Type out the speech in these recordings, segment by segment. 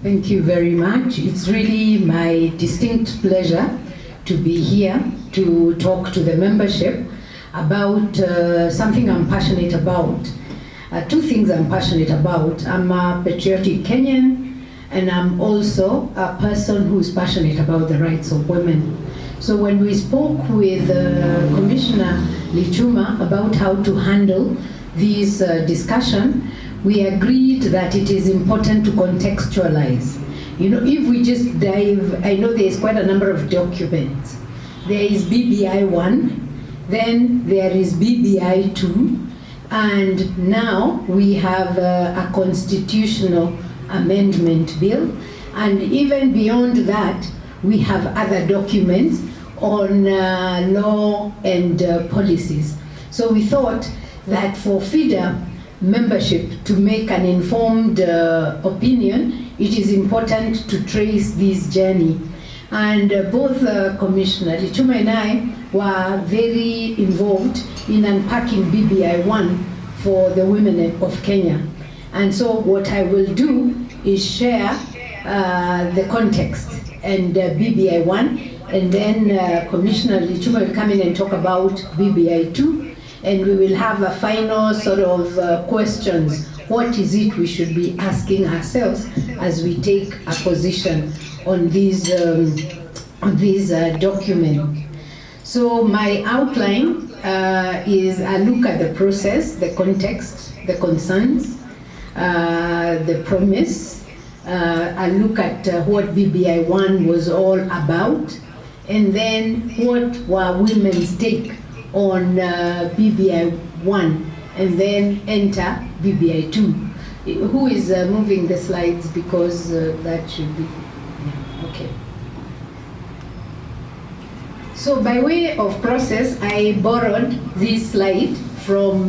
Thank you very much. It's really my distinct pleasure to be here to talk to the membership about something I'm passionate about. Two things I'm passionate about. I'm a patriotic Kenyan, and I'm also a person who's passionate about the rights of women. So when we spoke with Commissioner Lichuma about how to handle this discussion, we agreed that it is important to contextualize. You know, if we just dive, I know there's quite a number of documents. There is BBI 1, then there is BBI 2, and now we have a constitutional amendment bill, and even beyond that, we have other documents on law and policies. So we thought that for FIDA membership to make an informed opinion, it is important to trace this journey. And both Commissioner Lichuma and I were very involved in unpacking BBI 1 for the women of Kenya. And so what I will do is share the context and BBI 1, and then Commissioner Lichuma will come in and talk about BBI 2, and we will have a final sort of questions. What is it we should be asking ourselves as we take a position on these document? So my outline is a look at the process, the context, the concerns, the promise, a look at what BBI 1 was all about, and then what were women's take on BBI 1, and then enter BBI 2. Who is moving the slides, because that should be, yeah, okay. So by way of process, I borrowed this slide from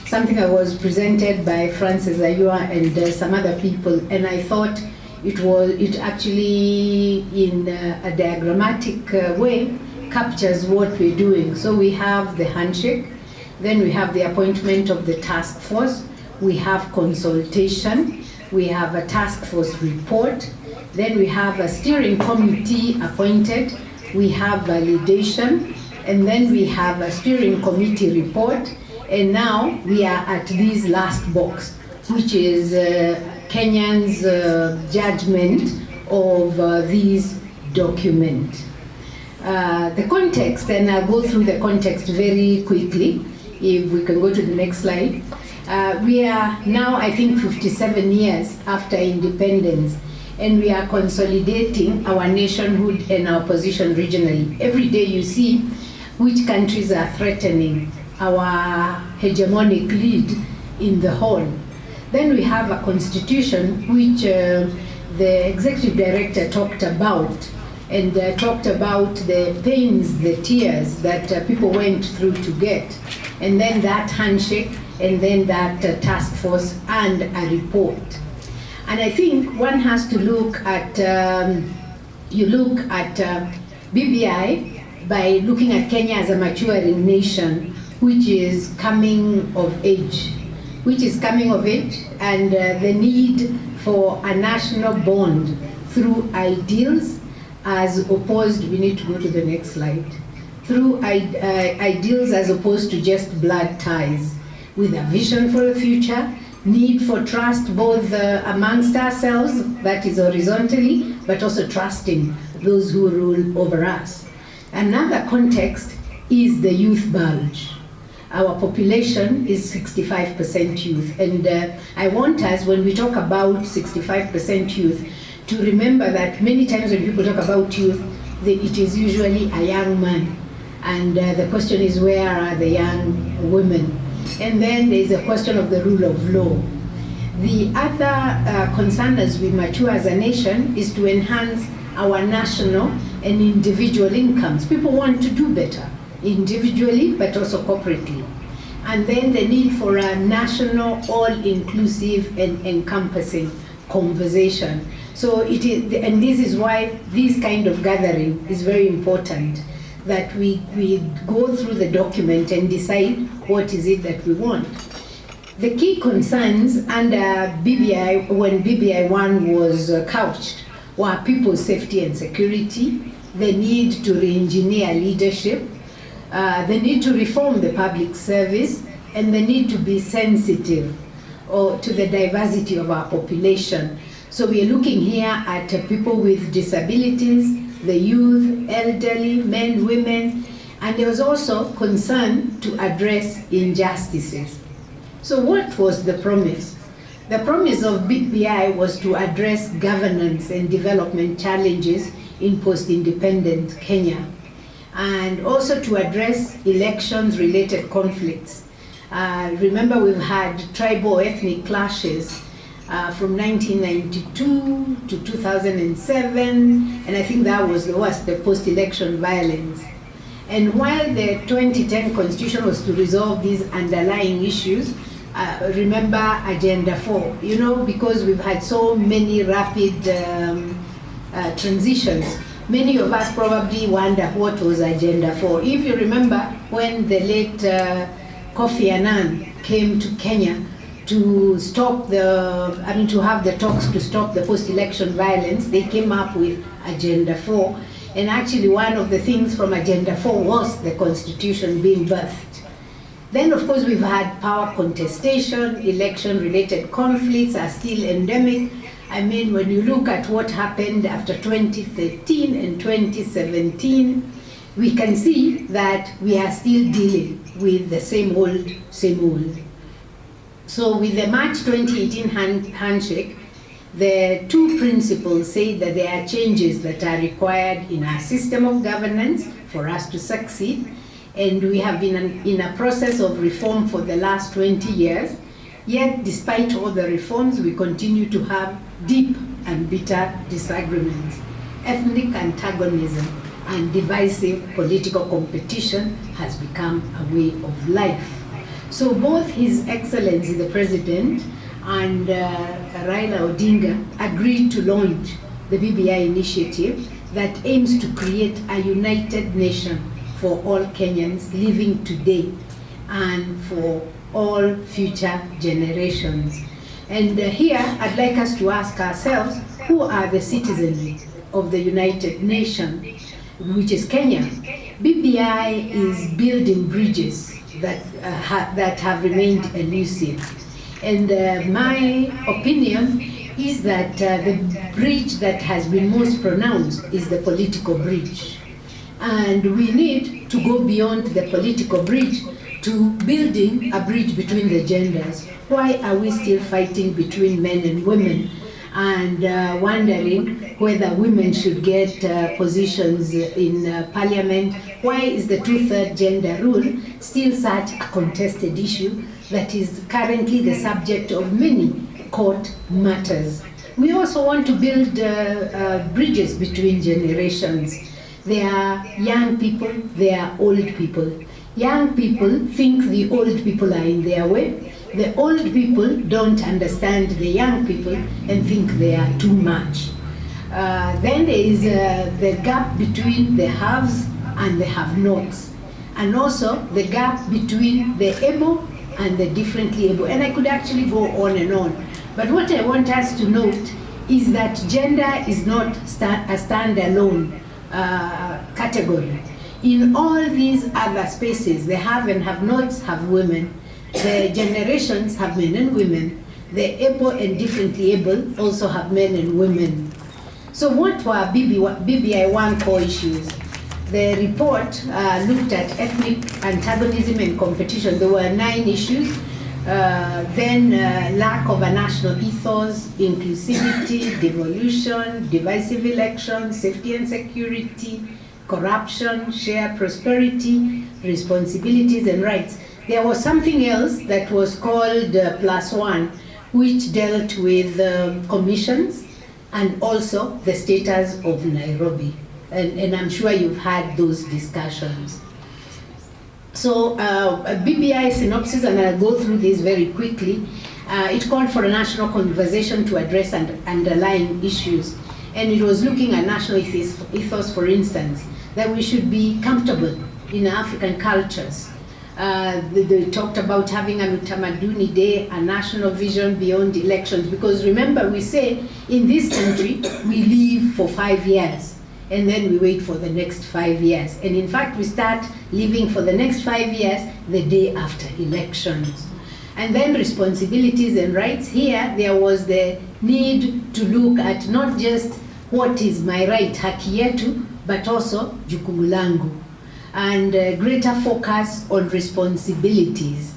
something that was presented by Francis Ayua and some other people, and I thought it actually in a diagrammatic way captures what we're doing. So we have the handshake, then we have the appointment of the task force, we have consultation, we have a task force report, then we have a steering committee appointed, we have validation, and then we have a steering committee report, and now we are at this last box, which is Kenyan's judgment of this document. The context, and I'll go through the context very quickly, if we can go to the next slide. We are now, I think, 57 years after independence, and we are consolidating our nationhood and our position regionally. Every day you see which countries are threatening our hegemonic lead in the whole. Then we have a constitution which the executive director talked about, and talked about the pains, the tears that people went through to get, and then that handshake, and then that task force and a report. And I think one has to look at, you look at BBI by looking at Kenya as a maturing nation, which is coming of age, and the need for a national bond through ideals, as opposed, we need to go to the next slide, through ideals as opposed to just blood ties, with a vision for the future, need for trust both amongst ourselves, that is horizontally, but also trusting those who rule over us. Another context is the youth bulge. Our population is 65% youth, and I want us, when we talk about 65% youth, to remember that many times when people talk about youth, it is usually a young man, and the question is, where are the young women? And then there is a question of the rule of law. The other concern as we mature as a nation is to enhance our national and individual incomes. People want to do better, individually, but also corporately. And then the need for a national, all-inclusive and encompassing conversation. So it is, and this is why this kind of gathering is very important, that we go through the document and decide what is it that we want. The key concerns under BBI, when BBI 1 was couched, were people's safety and security, the need to re-engineer leadership, the need to reform the public service, and the need to be sensitive to the diversity of our population. So we are looking here at people with disabilities, the youth, elderly, men, women, and there was also concern to address injustices. So what was the promise? The promise of BBI was to address governance and development challenges in post-independent Kenya, and also to address elections-related conflicts. Remember, we've had tribal ethnic clashes from 1992 to 2007, and I think that was the worst, the post-election violence. And while the 2010 Constitution was to resolve these underlying issues, remember Agenda 4, you know, because we've had so many rapid transitions. Many of us probably wonder what was Agenda 4. If you remember, when the late Kofi Annan came to Kenya to stop to have the talks to stop the post-election violence, they came up with Agenda 4. And actually one of the things from Agenda 4 was the Constitution being birthed. Then of course we've had power contestation, election-related conflicts are still endemic. I mean, when you look at what happened after 2013 and 2017, we can see that we are still dealing with the same old, same old. So with the March 2018 handshake, the two principles say that there are changes that are required in our system of governance for us to succeed, and we have been in a process of reform for the last 20 years, yet despite all the reforms, we continue to have deep and bitter disagreements. Ethnic antagonism and divisive political competition has become a way of life. So both His Excellency the President and Raila Odinga agreed to launch the BBI initiative that aims to create a united nation for all Kenyans living today and for all future generations. And here I'd like us to ask ourselves, who are the citizens of the United Nation, which is Kenya? BBI is building bridges that have remained elusive. And my opinion is that the bridge that has been most pronounced is the political bridge. And we need to go beyond the political bridge to building a bridge between the genders. Why are we still fighting between men and women and wondering whether women should get positions in parliament? Why is the 2/3 gender rule still such a contested issue that is currently the subject of many court matters? We also want to build bridges between generations. There are young people, there are old people. Young people think the old people are in their way. The old people don't understand the young people and think they are too much. Then there is the gap between the haves and the have-nots, and also the gap between the able and the differently able. And I could actually go on and on. But what I want us to note is that gender is not a standalone category. In all these other spaces, the have and have-nots have women, the generations have men and women, the able and differently able also have men and women. So what were BBI 1 core issues? The report looked at ethnic antagonism and competition. There were 9 issues. Then lack of a national ethos, inclusivity, devolution, divisive elections, safety and security, corruption, shared prosperity, responsibilities and rights. There was something else that was called +1, which dealt with commissions and also the status of Nairobi. And I'm sure you've had those discussions. So a BBI synopsis, and I'll go through this very quickly. It called for a national conversation to address underlying issues. And it was looking at national ethos, for instance, that we should be comfortable in African cultures. They talked about having an Utamaduni Day, a national vision beyond elections, because remember, we say in this country we live for 5 years and then we wait for the next 5 years, and in fact we start living for the next 5 years the day after elections. And then responsibilities and rights. Here there was the need to look at not just what is my right, haki yetu, but also jukumu langu, and greater focus on responsibilities,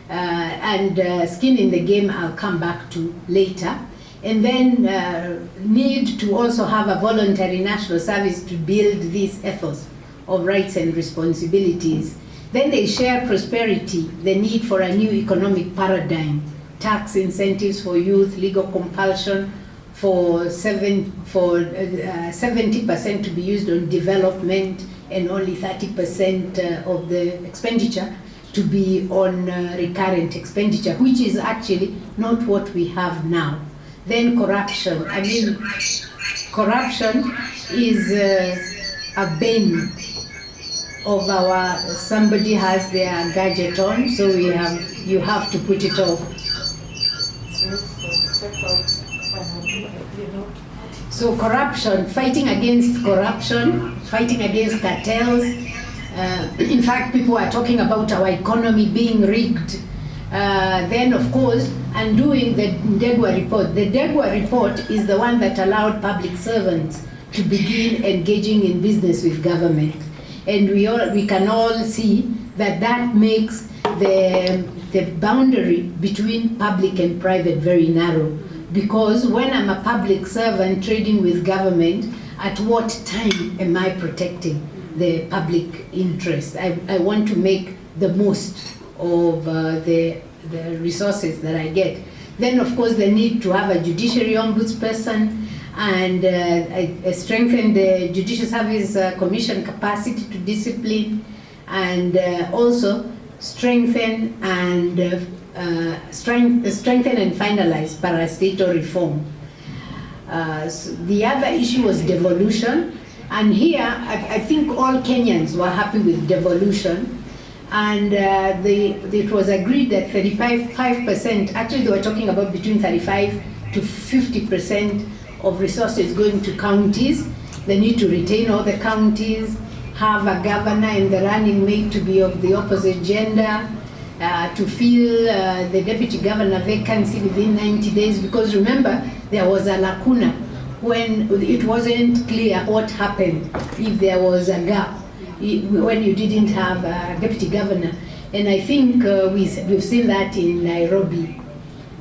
and skin in the game I'll come back to later. And then need to also have a voluntary national service to build this ethos of rights and responsibilities. Then they share prosperity, the need for a new economic paradigm, tax incentives for youth, legal compulsion for 70% to be used on development, and only 30% of the expenditure to be on recurrent expenditure, which is actually not what we have now. Then corruption. I mean, corruption is a bane of our, somebody has their gadget on, so you have to put it off. So corruption, fighting against corruption, fighting against cartels. In fact, people are talking about our economy being rigged. Then, of course, undoing the Ndegwa report. The Ndegwa report is the one that allowed public servants to begin engaging in business with government. And we can all see that that makes the boundary between public and private very narrow. Because when I'm a public servant trading with government, at what time am I protecting the public interest? I want to make the most of the resources that I get. Then, of course, the need to have a judiciary ombudsperson, and strengthen the Judicial Service Commission capacity to discipline, and also strengthen and finalize parastatal reform. So the other issue was devolution, and here I think all Kenyans were happy with devolution, and it was agreed that 35%, actually they were talking about between 35 to 50% of resources going to counties. They need to retain all the counties, have a governor in the running mate to be of the opposite gender, to fill the deputy governor vacancy within 90 days, because remember, there was a lacuna when it wasn't clear what happened if there was a gap, when you didn't have a deputy governor. And I think we've seen that in Nairobi.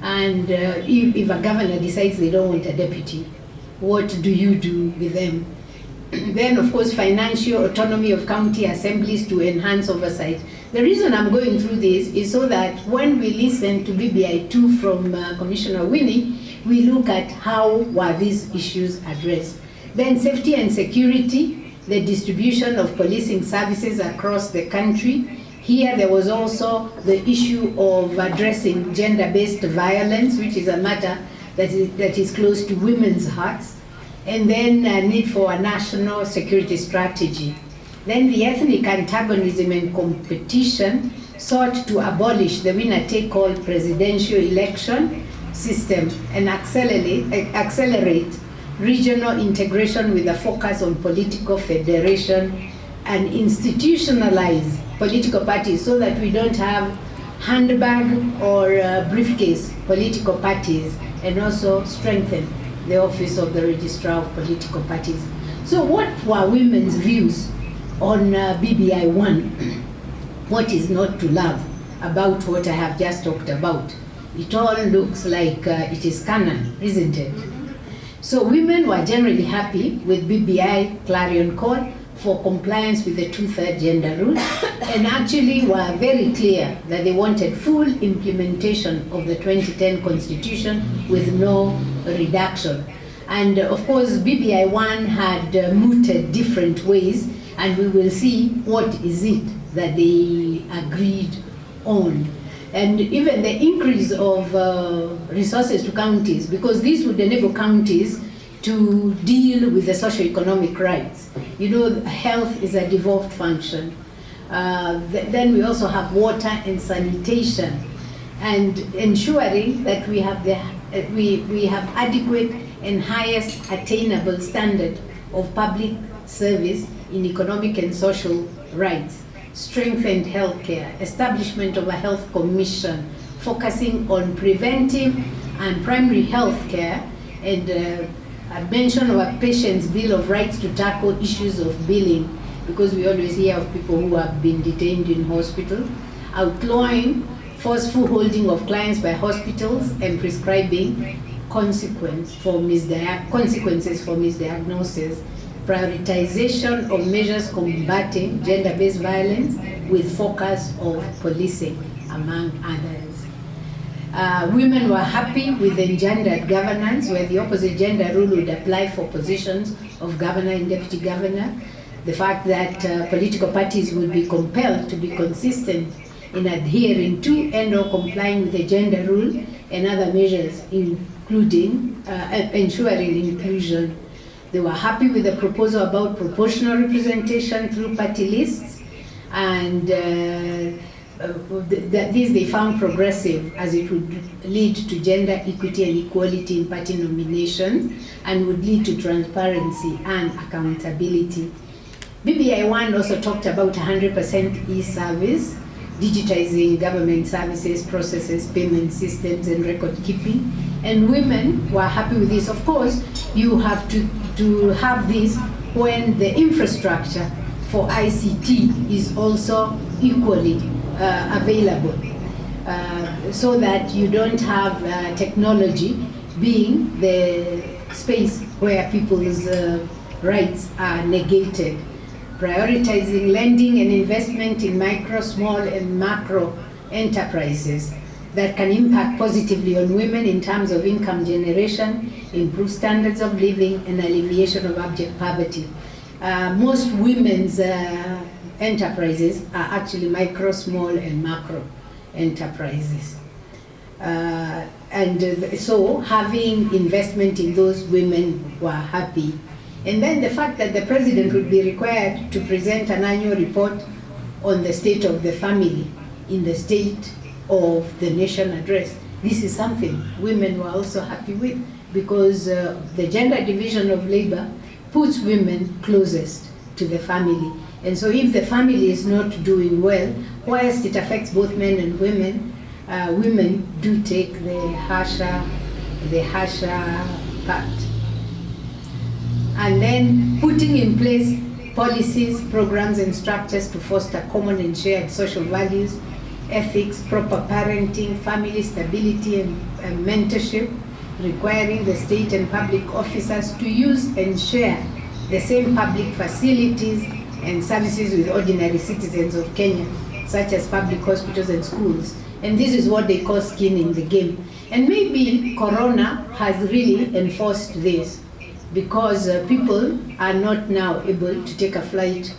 And if a governor decides they don't want a deputy, what do you do with them? Then, of course, financial autonomy of county assemblies to enhance oversight. The reason I'm going through this is so that when we listen to BBI2 from Commissioner Winnie, we look at how were these issues addressed. Then safety and security, the distribution of policing services across the country. Here there was also the issue of addressing gender-based violence, which is a matter that is close to women's hearts. And then a need for a national security strategy. Then the ethnic antagonism and competition sought to abolish the winner-take-all presidential election system and accelerate regional integration with a focus on political federation, and institutionalize political parties so that we don't have handbag or briefcase political parties, and also strengthen the office of the Registrar of Political Parties. So what were women's views on BBI 1? What is not to love about what I have just talked about? It all looks like it is canon, isn't it? So women were generally happy with BBI clarion call for compliance with the 2/3 gender rule, and actually were very clear that they wanted full implementation of the 2010 Constitution with no reduction. And of course, BBI 1 had mooted different ways, and we will see what is it that they agreed on. And even the increase of resources to counties, because this would enable counties to deal with the socio-economic rights. You know, health is a devolved function. Then we also have water and sanitation, and ensuring that we have we have adequate and highest attainable standard of public service in economic and social rights, strengthened healthcare, establishment of a health commission focusing on preventive and primary health care, and a mention of a patient's bill of rights to tackle issues of billing, because we always hear of people who have been detained in hospital, outlawing forceful holding of clients by hospitals and prescribing consequences for misdiagnosis, prioritization of measures combating gender-based violence with focus of policing, among others. Women were happy with engendered governance, where the opposite gender rule would apply for positions of governor and deputy governor. The fact that political parties would be compelled to be consistent in adhering to and/or complying with the gender rule and other measures, including ensuring inclusion. They were happy with the proposal about proportional representation through party lists, and these they found progressive, as it would lead to gender equity and equality in party nominations and would lead to transparency and accountability. BBI 1 also talked about 100% e-service, digitizing government services, processes, payment systems, and record keeping. And women were happy with this. Of course, you have to have this when the infrastructure for ICT is also equally available, so that you don't have technology being the space where people's rights are negated. Prioritizing lending and investment in micro, small, and macro enterprises that can impact positively on women in terms of income generation, improve standards of living, and alleviation of abject poverty. Most women's enterprises are actually micro, small, and macro enterprises. So having investment in those, women were happy. And then the fact that the president would be required to present an annual report on the state of the family in the State of the Nation address. This is something women were also happy with, because the gender division of labor puts women closest to the family. And so if the family is not doing well, whilst it affects both men and women, women do take the harsher part. And then putting in place policies, programs, and structures to foster common and shared social values, ethics, proper parenting, family stability, and mentorship, requiring the state and public officers to use and share the same public facilities and services with ordinary citizens of Kenya, such as public hospitals and schools. And this is what they call skin in the game. And maybe Corona has really enforced this, because people are not now able to take a flight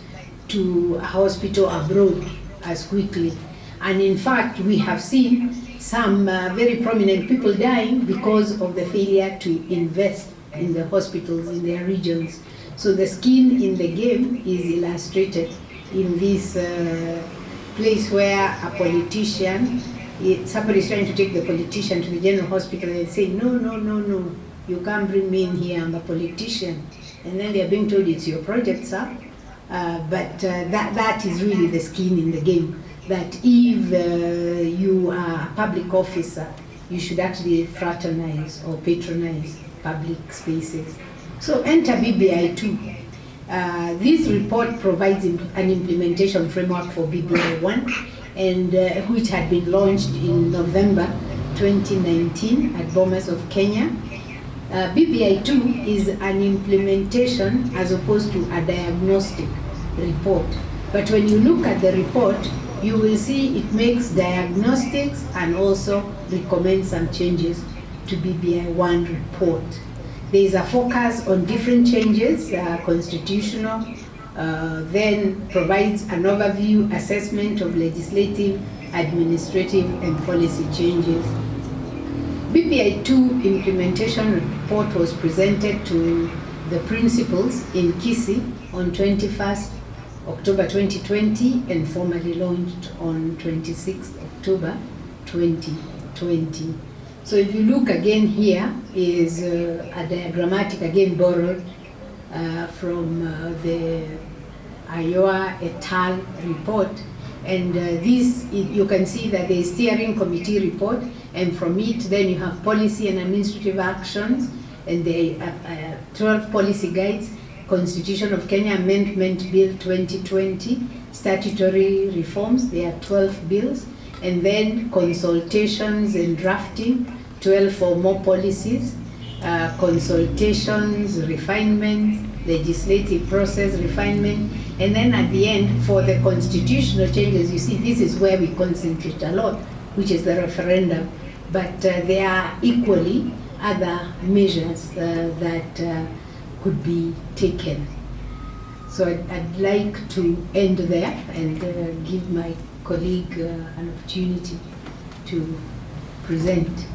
to a hospital abroad as quickly. And in fact, we have seen some very prominent people dying because of the failure to invest in the hospitals in their regions. So the skin in the game is illustrated in this place where a politician, somebody is trying to take the politician to the general hospital and say, no, you can't bring me in here, I'm a politician. And then they're being told, it's your project, sir. But that is really the skin in the game, that if you are a public officer, you should actually fraternize or patronize public spaces. So enter BBI 2. This report provides an implementation framework for BBI 1, and which had been launched in November 2019 at Bomas of Kenya. BBI 2 is an implementation as opposed to a diagnostic report. But when you look at the report, you will see it makes diagnostics and also recommends some changes to BBI 1 report. There is a focus on different changes, constitutional, then provides an overview assessment of legislative, administrative, and policy changes. BBI 2 implementation report was presented to the principals in Kisii on 21st October 2020 and formally launched on 26th October 2020. So if you look again, here is a diagrammatic again borrowed from the Iowa et al. Report, and this, you can see that the steering committee report, and from it then you have policy and administrative actions, and the 12 policy guides, Constitution of Kenya Amendment Bill 2020, statutory reforms, there are 12 bills, and then consultations and drafting, 12 or more policies, consultations, refinements, legislative process refinement, and then at the end, for the constitutional changes, you see this is where we concentrate a lot, which is the referendum, but there are equally other measures that could be taken. So I'd like to end there and give my colleague an opportunity to present.